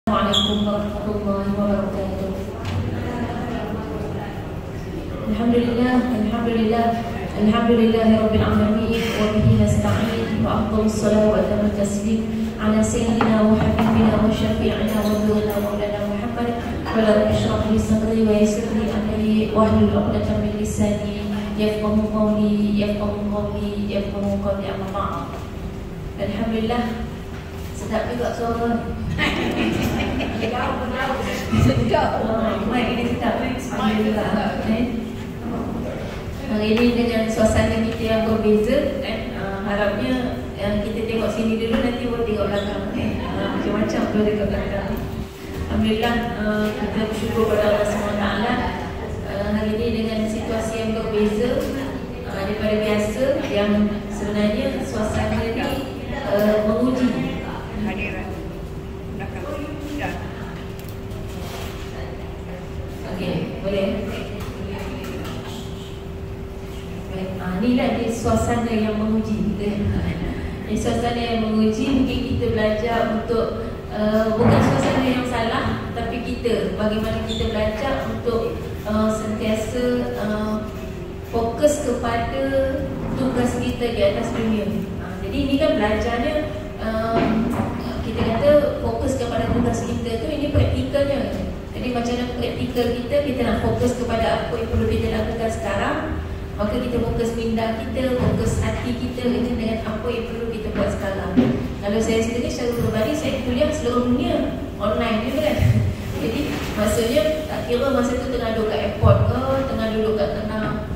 Assalamualaikum warahmatullahi wabarakatuh. Alhamdulillahirabbil alamin wa bihi nasta'in wa afdhalus salatu wa atammu taslim ala sayyidina wa habibina wa syafi'ina wa nurina maulana Muhammad wa la ishrah li sadri wa yassir li amri wa hlul 'uqdatam min lisani yafqahu qawli amma ba'd. Alhamdulillah, sedap juga suara. Sedap. Mai ini sedap. Alhamdulillah. Hari ini dengan suasana kita yang berbeza, harapnya kita tengok sini dulu, nanti baru tengok belakang. Macam-macam tu dekat belakang. Alhamdulillah, kita bersyukur kepada Allah SWT. Hari ini dengan situasi yang berbeza daripada biasa, yang sebenarnya suasana ini menguji hadiran belakang. Okey, boleh. Inilah dia suasana yang menguji kita. Ini suasana yang menguji, mungkin kita belajar untuk bukan suasana yang salah, tapi kita, bagaimana kita belajar untuk sentiasa fokus kepada tugas kita di atas dunia. Jadi ini kan belajarnya, kita kata fokus kepada tugas kita tu, ini praktikalnya. Jadi macam mana praktikal kita nak fokus kepada apa yang perlu kita lakukan sekarang, maka kita fokus minda kita, fokus hati kita dengan apa yang perlu kita buat sekarang. Kalau saya sendiri secara pribadi, saya kuliah seluruh dunia online je kan. Jadi maksudnya tak kira masa tu tengah duduk kat airport ke, tengah duduk kat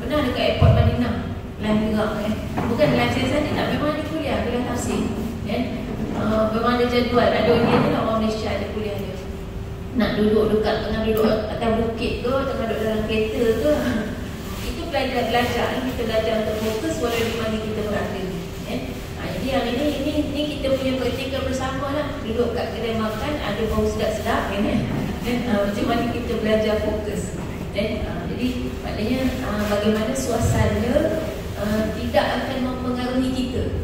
pernah dekat airport Madinah live juga kan. Bukan live saya saja, tak, memang ada kuliah tafsir kan. Memang ada jadual, ada dia ni lah, orang Malaysia ada kuliah dia. Nak duduk dekat, tengah duduk atas bukit ke, tengah duduk dalam kereta ke, itu belajar. Kita belajar untuk fokus walau di mana kita berada kan. Jadi yang ini kita punya praktikal bersama lah. Duduk kat kedai makan, ada bau sedap-sedap kan. Macam mana kita belajar fokus kan. Jadi maknanya bagaimana suasana tidak akan mempengaruhi kita.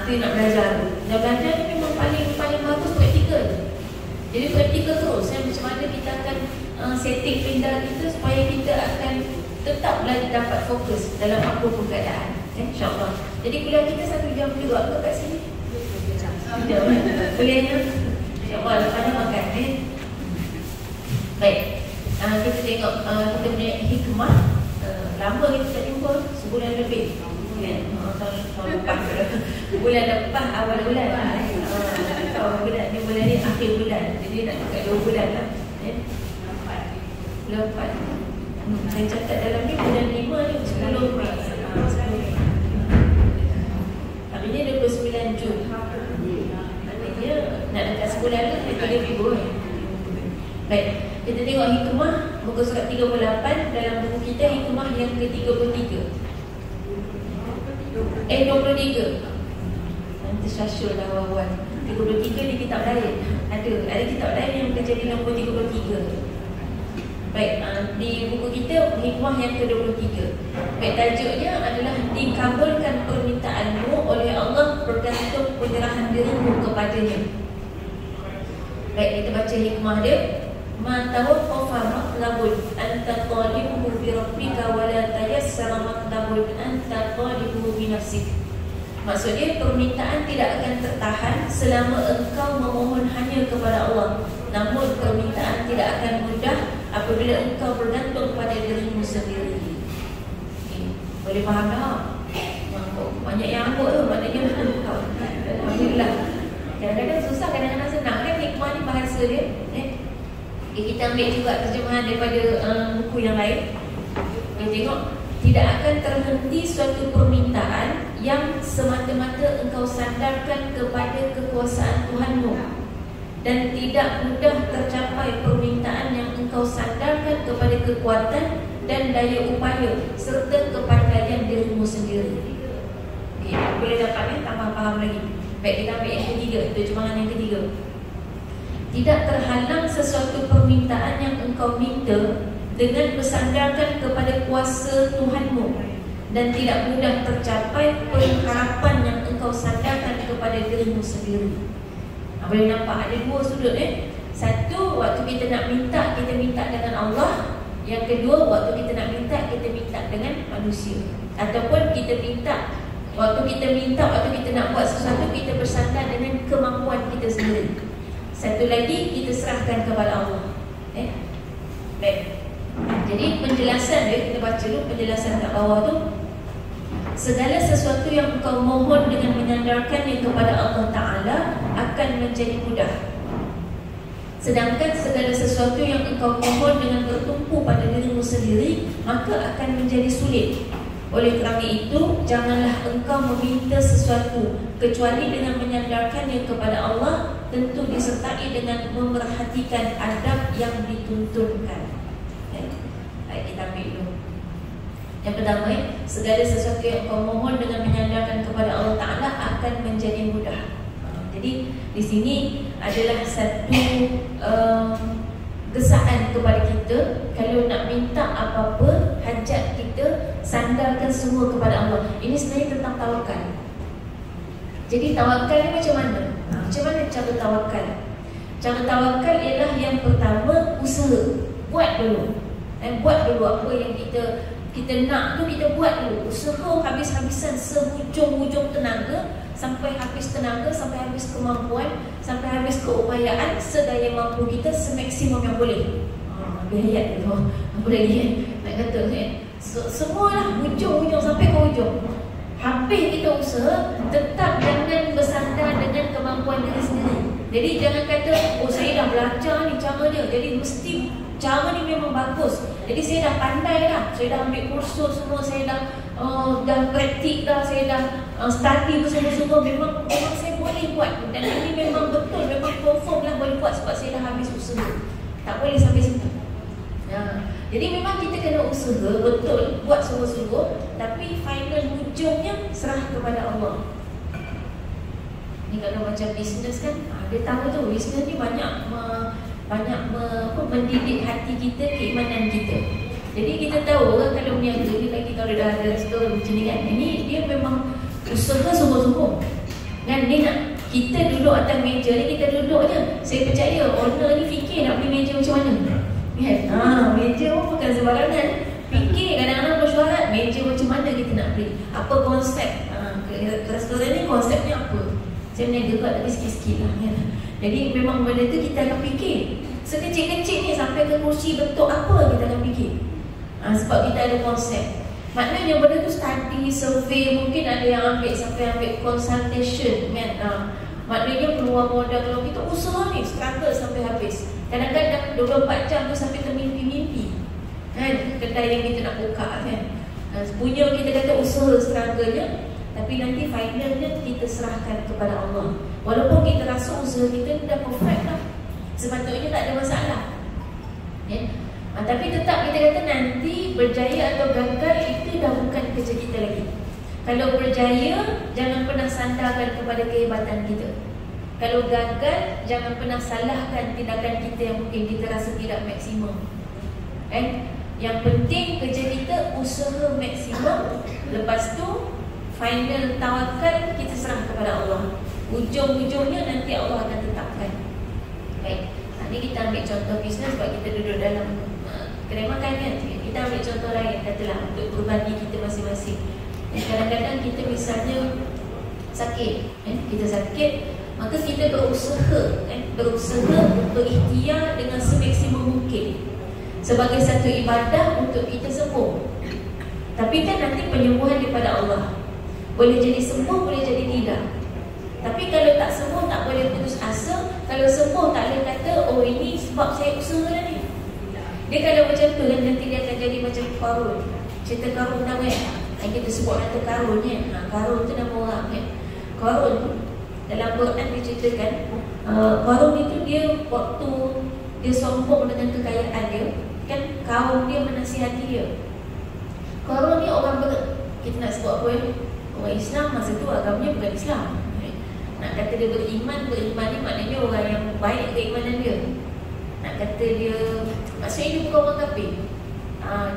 Itu yang nak belajar. Dan belajar ni memang paling bagus praktikal. Jadi praktikal terus macam mana kita akan setting minda kita supaya kita akan tetap dapat fokus dalam apa pun keadaan. InsyaAllah. Jadi kuliah kita 1 jam juga ke kat sini? 1 jam. Kuliahnya InsyaAllah lepas ni makan. Baik, kita tengok kita punya hikmah. Lama kita tak jumpa, sebulan lebih kan? Tahun lepas bulan lepas, awal bulan tahun bulan ni, bulan ni akhir bulan. Jadi nak dekat 2 bulan lah. Bulan 4. Saya catat dalam ni bulan 5 ni 10 Mei. Hari ni 29 Jun. Maknanya nak dekat sebulan lah, kita boleh minggu. Baik, kita tengok hikmah muka surat 38 dalam buku kita, hikmah yang ke-33. 23. Nanti syasyul dah awal-awal. 33 di kitab lain. Ada kitab lain yang terjadi nombor 33. Baik, di buku kita hikmah yang ke-23. Baik, tajuknya adalah dikabulkan permintaanmu oleh Allah bergantung penyerahan dirimu kepadanya. Baik, kita baca hikmah dia. Ma tawaffafa matlabun anta talibuhu bi rabbika wa la tayassara matlabun anta talibuhu bi nafsik. Maksudnya permintaan tidak akan tertahan selama engkau memohon hanya kepada Allah. Namun permintaan tidak akan mudah apabila engkau bergantung pada dirimu sendiri. Boleh faham tak? Banyak yang ambut tu, maknanya alhamdulillah. Kadang-kadang susah, kadang-kadang senang kan hikmah ni bahasa dia. Kita ambil juga terjemahan daripada buku yang lain. Kita tengok, tidak akan terhenti suatu permintaan yang semata-mata engkau sandarkan kepada kekuasaan Tuhanmu, dan tidak mudah tercapai permintaan yang engkau sandarkan kepada kekuatan dan daya upaya serta kepandaian dirimu sendiri. Okay, boleh dapat tambah faham lagi. Baik, kita ambil yang ketiga, terjemahan yang ketiga. Tidak terhalang sesuatu permintaan yang engkau minta dengan bersandarkan kepada kuasa Tuhanmu, dan tidak mudah tercapai pengharapan yang engkau sandarkan kepada dirimu sendiri. Boleh nampak ada 2 sudut. Satu, nak minta, kita minta dengan Allah. Yang kedua, waktu kita nak minta, kita minta dengan manusia. Ataupun kita minta, waktu kita nak buat sesuatu, kita bersandar dengan kemampuan kita sendiri. Satu lagi, kita serahkan kepada Allah. Baik. Jadi penjelasan dia, kita baca dulu penjelasan kat bawah tu. Segala sesuatu yang engkau mohon dengan menyandarkannya kepada Allah Ta'ala akan menjadi mudah. Sedangkan segala sesuatu yang engkau mohon dengan bertumpu pada dirimu sendiri, maka akan menjadi sulit. Oleh kerana itu, janganlah engkau meminta sesuatu kecuali dengan menyandarkannya kepada Allah, tentu disertai dengan memerhatikan adab yang dituntunkan. Baik, kita ambil dulu. Yang pertama, segala sesuatu yang kau mohon dengan menyandarkan kepada Allah Ta'ala akan menjadi mudah. Jadi di sini adalah satu gesaan kepada kita. Kalau nak minta apa-apa, hajat kita, sandarkan semua kepada Allah. Ini sebenarnya tentang tawakal. Jadi tawakal ni macam mana? Macam mana cara tawakal? Cara tawakal ialah yang pertama, usaha. Buat dulu. Buat dulu apa yang kita nak tu, kita buat dulu. Usaha habis-habisan, sehujung-hujung tenaga, sampai habis tenaga, sampai habis kemampuan, sampai habis keupayaan, sedaya mampu kita, semaksimum yang boleh. Lebih hayat tu. Apa lagi kan? Nak kata kan? Semualah hujung-hujung sampai ke hujung. Habis kita usaha, tetap jangan bersandar dengan kemampuan diri sendiri. Jadi jangan kata, oh saya dah belajar ni cara dia, jadi mesti cara ni memang bagus. Jadi saya dah pandai dah, saya dah ambil kursus semua, saya dah praktik dah, saya dah study tu semua-semua, memang saya boleh buat. Dan ini memang betul, memang confirm lah boleh buat sebab saya dah habis usaha. Tak boleh sampai situ. Jadi memang kita kena usaha betul, buat sungguh-sungguh, tapi final hujungnya serah kepada Allah. Ni kalau macam bisnes kan, dia tahu tu bisnes ni banyak mendidik hati kita, keimanan kita. Jadi kita tahu kan, kalau berniaga ni lagi, kalau dah ada store macam ni kan, ini dia memang usaha sungguh-sungguh. Dan dia nak kita duduk atas meja ni, kita duduk je. Saya percaya owner ni fikir nak beli meja macam mana kan? Meja pun bukan sembarangan. Fikir kadang-kadang mesyuarat meja macam mana kita nak beli, apa konsep restoran ni, konsepnya apa. Saya berniaga kot tapi sikit-sikit lah kan? Jadi memang benda tu kita akan fikir. Sekecil-kecil ni sampai ke kursi bentuk apa kita akan fikir. Sebab kita ada konsep. Maknanya benda tu study, survey, mungkin ada yang ambil sampai ambil consultation kan. Maknanya keluar modal. Kalau kita usaha ni struggle sampai habis, kadang-kadang 24 jam tu sampai termimpi-mimpi kan, kedai yang kita nak buka kan. Punya kita kata usaha struggle-nya, tapi nanti finalnya kita serahkan kepada Allah. Walaupun kita rasa usaha kita dah perfect lah, sepatutnya tak ada masalah ya? Tapi tetap kita kata nanti berjaya atau gagal itu dah bukan kerja kita lagi. Kalau berjaya, jangan pernah sandarkan kepada kehebatan kita. Kalau gagal, jangan pernah salahkan tindakan kita yang mungkin kita rasa tidak maksimum. Yang penting kerja kita usaha maksimum. Lepas tu final tawakal, kita serah kepada Allah. Ujung-ujungnya nanti Allah akan tetapkan. Baik, ini kita ambil contoh bisnes sebab kita duduk dalam kedai makan kan. Kita ambil contoh lain, katalah untuk berbagi kita masing-masing. Kadang-kadang kita misalnya sakit, kita sakit, maka kita berusaha, berikhtiar dengan semaksimum mungkin sebagai satu ibadah untuk kita sembuh. Tapi kan nanti penyembuhan daripada Allah. Boleh jadi sembuh, boleh jadi tidak. Tapi kalau tak sembuh, tak boleh putus asa. Kalau sembuh, tak boleh kata, oh ini sebab saya usaha dah ni. Dia kalau macam tu kan, nanti dia akan jadi macam Qarun. Cerita Qarun tahu kan? Kita sebut kata Qarun kan. Qarun tu nama orang kan. Qarun dalam Quran diceritakan, Qarun itu dia waktu dia sombong dengan kekayaan dia, kan kaum dia menasihati dia. Qarun ni orang kita nak sebut apa ya? Orang Islam masa tu agamanya bukan Islam. Nak kata dia beriman ni maknanya orang yang baik keimanan dia. Nak kata dia, maksudnya dia bukan orang kafir.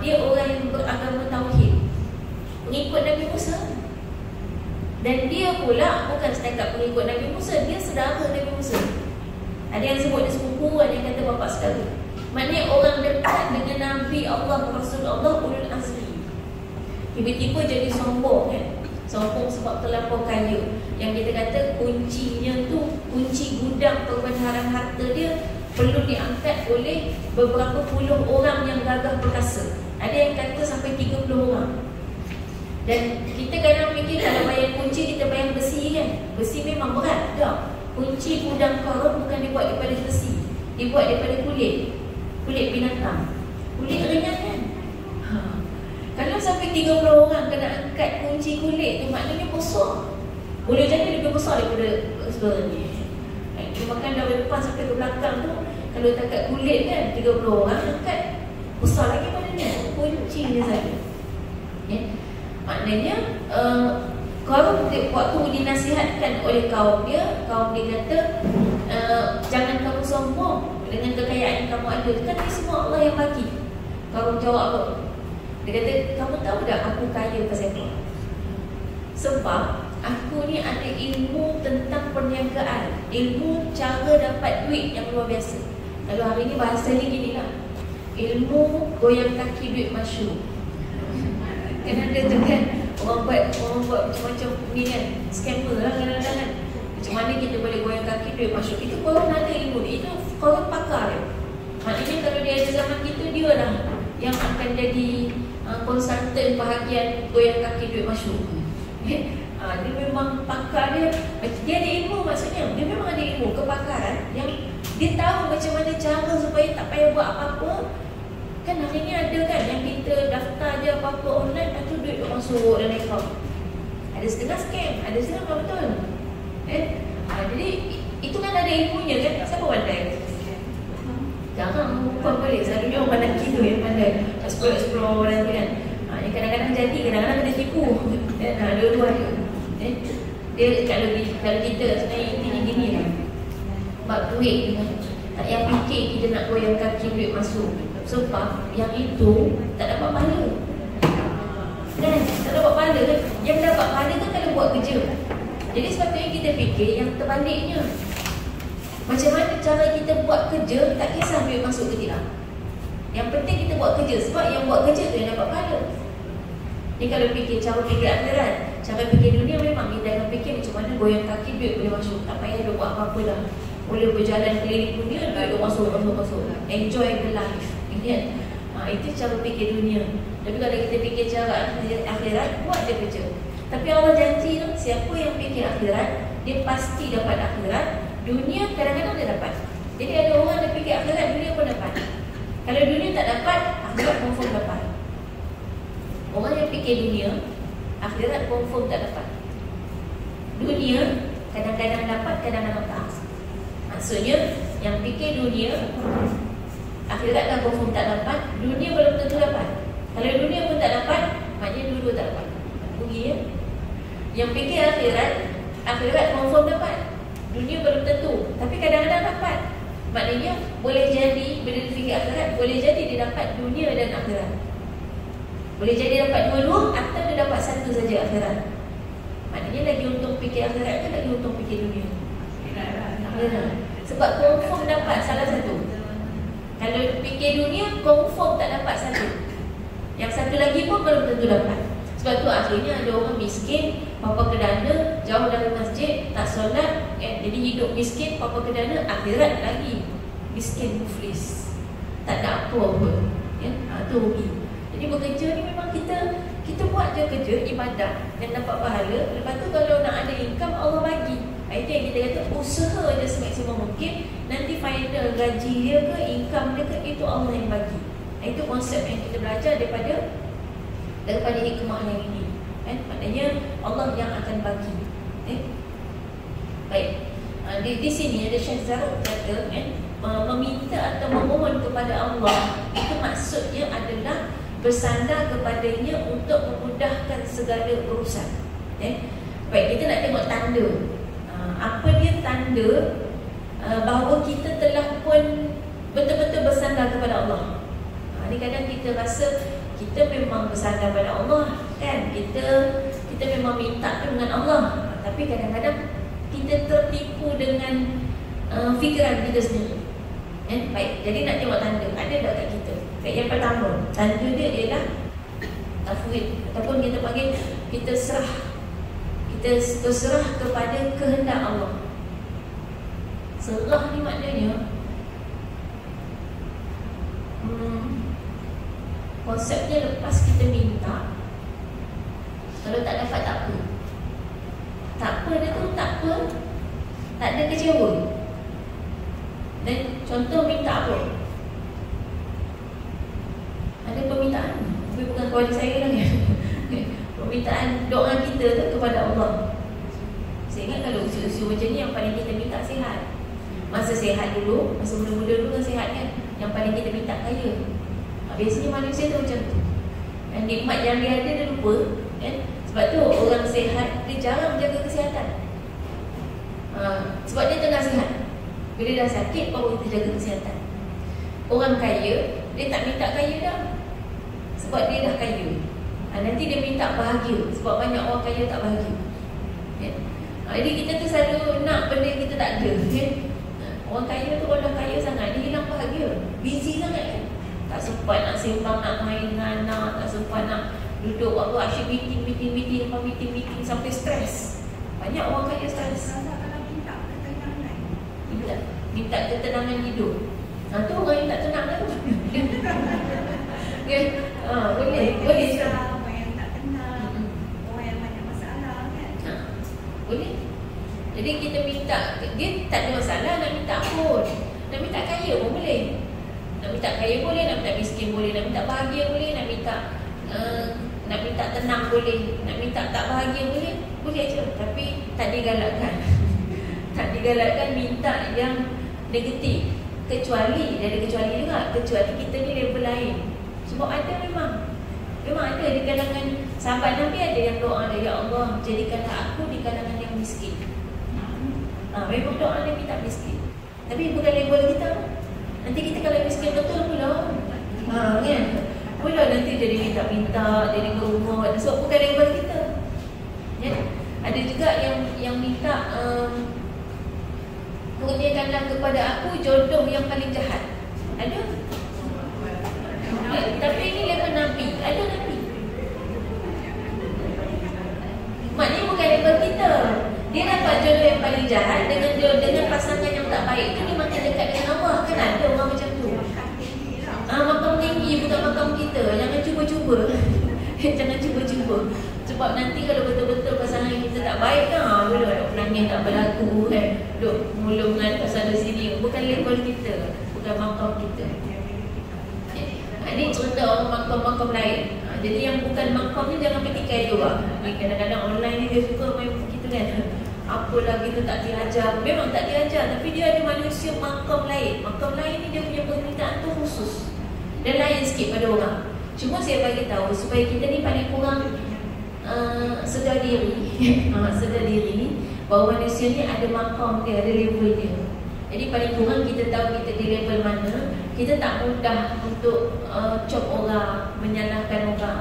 Dia orang yang beragama tauhid, pengikut Nabi Musa. Dan dia pula bukan setakat pengikut Nabi Musa, dia saudara Nabi Musa. Ada yang sebut dia sepupu, ada yang kata bapa saudara. Maknanya orang dekat dengan Nabi Allah, Rasul Allah, ulul azmi, tiba-tiba jadi sombong kan. Sombong sebab terlampau kaya. Yang kita kata kuncinya tu, kunci gudang perbenaran harta dia perlu diangkat oleh beberapa puluh orang yang gagah perkasa. Ada yang kata sampai 30 orang. Dan kita kadang fikir kalau bayar kunci kita bayar besi kan. Besi memang berat. Tak. Kunci gudang Qarun bukan dibuat daripada besi, dibuat daripada kulit binatang. Kulit ringan kan. Kalau sampai 30 orang kena angkat kunci kulit tu, maknanya besar. Boleh jadi lebih besar daripada sebenarnya. Kita makan dari depan sampai ke belakang tu, kalau takat kulit kan 30 orang angkat, besar lagi maknanya. Kunci dia saja. Maknanya Qarun waktu dinasihatkan oleh kaum dia kata jangan kamu sombong dengan kekayaan yang kamu ada, kan ini semua Allah yang bagi. Qarun jawab apa? Dia kata, kamu tahu tak aku kaya pasal apa? Sebab aku ni ada ilmu tentang perniagaan, ilmu cara dapat duit yang luar biasa. Kalau hari ni bahasa ni gini lah, ilmu goyang kaki duit masyhur. Kan ada tu kan, orang buat macam-macam ni kan, scammer lah kadang-kadang kan. Macam mana kita boleh goyang kaki duit masyhur? Itu korang ada ilmu ni, itu korang pakar dia. Maknanya kalau dia ada zaman kita, dia lah yang akan jadi konsultan bahagian goyang kaki duit masyhur. Dia memang pakar dia. Dia ada ilmu, maksudnya dia memang ada ilmu, kepakaran yang dia tahu macam mana cara supaya tak payah buat apa-apa. Kan hari ni ada kan yang kita daftar je apa-apa online, lepas tu duit masuk dalam account. Ada setengah scam, ada setengah betul. Jadi itu kan ada ilmunya kan. Siapa pandai? Jangan perempuan boleh, selalunya orang pandai gitu yang pandai explore dan kan. Yang kadang-kadang jadi, kadang-kadang kena tipu. Dua-dua dia. Dia kalau kita sebenarnya gini lah. Bab duit, tak yang fikir kita nak goyang kaki duit masuk. Sebab yang itu tak dapat pahala. Kan? Tak dapat pahala kan? Yang dapat pahala kan kalau buat kerja. Jadi sepatutnya kita fikir yang terbaliknya. Macam mana cara kita buat kerja, tak kisah duit masuk ke tidak. Yang penting kita buat kerja, sebab yang buat kerja tu yang dapat pahala. Ni kalau fikir cara fikir akhirat, cara fikir dunia memang kita akan fikir macam mana goyang kaki duit boleh masuk. Tak payah dia buat apa-apa dah. Boleh berjalan keliling dunia, duit masuk. Enjoy the life. Itu cara fikir dunia. Tapi kalau kita fikir cara akhirat, buat dia kerja. Tapi Allah janji tu, siapa yang fikir akhirat, dia pasti dapat akhirat. Dunia kadang-kadang dia dapat. Jadi ada orang yang fikir akhirat, dunia pun dapat. Kalau dunia tak dapat, akhirat confirm dapat. Orang yang fikir dunia, akhirat confirm tak dapat. Dunia kadang-kadang dapat, kadang-kadang tak. Maksudnya yang fikir dunia, akhirat dah confirm tak dapat, dunia belum tentu dapat. Kalau dunia pun tak dapat, maknanya dua-dua tak dapat. Rugi ya. Yang fikir akhirat, akhirat confirm dapat, dunia belum tentu, tapi kadang-kadang dapat. Maknanya boleh jadi bila dia fikir akhirat, boleh jadi dia dapat dunia dan akhirat. Boleh jadi dapat dua-dua, atau dia dapat satu saja akhirat. Maknanya lagi untung fikir akhirat kan lagi untung fikir dunia. Akhirat. Sebab confirm dapat salah satu. Kalau fikir dunia, confirm tak dapat satu. Yang satu lagi pun belum tentu dapat. Sebab tu akhirnya ada orang miskin, papa kedana, jauh dari masjid, tak solat, jadi hidup miskin, papa kedana, akhirat lagi miskin, muflis, tak ada apa pun. Tu rugi. Jadi bekerja ni memang kita buat je kerja ibadah dan dapat pahala. Lepas tu kalau nak ada income, Allah bagi. Itu yang kita kata usaha je semaksimum mungkin. Nanti final gaji dia ke, income dia ke, itu Allah yang bagi. Itu konsep yang kita belajar daripada hikmah yang ini. Maknanya Allah yang akan bagi. Baik. Di sini ada Syekh Zaruk kata meminta atau memohon kepada Allah, itu maksudnya adalah bersandar kepadanya untuk memudahkan segala urusan. Baik, kita nak tengok tanda. Apa dia tanda bahawa kita telah pun betul-betul bersandar kepada Allah. Ni kadang kita rasa kita memang bersandar pada Allah kan, kita memang minta dengan Allah, tapi kadang-kadang kita tertipu dengan fikiran kita sendiri. Baik, jadi nak tengok tanda. Ada tak kat kita? Yang pertama, tanda dia ialah tafwid, ataupun kita panggil kita serah. Kita terserah kepada kehendak Allah. Serah ni maknanya konsepnya lepas kita minta, kalau tak dapat tak apa. Tak apa dia tu tak apa, tak ada kecewa. Dan contoh minta apa? Ada permintaan, tapi bukan kepada saya lah kan. Permintaan doa kita tu kepada Allah. Saya ingat kalau usia-usia macam ni yang paling kita minta sihat. Masa sihat dulu, masa muda-muda dulu kan sihat kan, yang paling kita minta kaya. Biasanya manusia tu macam tu. Dan nikmat yang dia ada dia lupa kan? Sebab tu orang sihat dia jarang jaga kesihatan. Sebab dia tengah sihat. Bila dah sakit baru kita jaga kesihatan. Orang kaya dia tak minta kaya dah, sebab dia dah kaya. Nanti dia minta bahagia, sebab banyak orang kaya tak bahagia kan? Jadi kita tu selalu nak benda yang kita tak ada kan? Orang kaya tu kalau dah kaya sangat, dia hilang bahagia. Busy sangat kan? Tak sempat nak sembang, nak main dengan anak, tak sempat nak duduk waktu asyik meeting sampai stres. Banyak orang kaya stres. Minta ketenangan hidup. Tu orang yang tak tenang kan? Okay. Boleh. Orang yang tak tenang, orang yang banyak masalah kan? Boleh. Jadi kita minta, dia tak ada masalah nak minta pun. Nak minta kaya pun boleh. Nak minta kaya boleh, nak minta miskin boleh, nak minta bahagia boleh, nak minta tenang boleh, nak minta tak bahagia boleh. Boleh je, tapi tak digalakkan. Tak digalakkan minta yang negatif. Kecuali, dia ada kecuali juga. Kecuali kita ni level lain. Sebab ada memang ada di kalangan sahabat Nabi, ada yang doa dia, ya Allah jadikanlah aku di kalangan yang miskin. Memang doa dia minta miskin, tapi bukan level kita. Nanti kita kalau miskin betul pula kan, pula nanti jadi minta-minta, jadi berumur. Sebab bukan level kita ya. Ada juga yang minta kurniakanlah kepada aku jodoh yang paling jahat. Ada. Tapi ini level Nabi. Ada Nabi. Maknanya bukan level kita. Dia dapat jodoh yang paling jahat dengan pasangan yang tak baik tu, dia makin dekat dengan Allah. Kan ada orang macam tu. Makam tinggi, bukan makam kita. Jangan cuba-cuba. Jangan cuba-cuba. Sebab nanti kalau betul-betul pasangan kita tak baik kan, dulu ada penangis tak berlaku kan, duk mulungan pasal sini. Bukan level kita, bukan makam kita. Ini cerita orang makam-makam lain. Jadi yang bukan makam ni jangan petikai juga. Kadang-kadang online ni dia suka main begitu kan. Apalah kita tak diajar. Memang tak diajar, tapi dia ada manusia makam lain. Makam lain ni dia punya permintaan tu khusus dan lain sikit pada orang. Cuma saya bagi tahu supaya kita ni paling kurang sedar diri. Sedar diri bahawa manusia ni ada makam dia, ada level dia. Jadi paling kurang kita tahu kita di level mana. Kita tak mudah untuk cop orang, menyalahkan orang.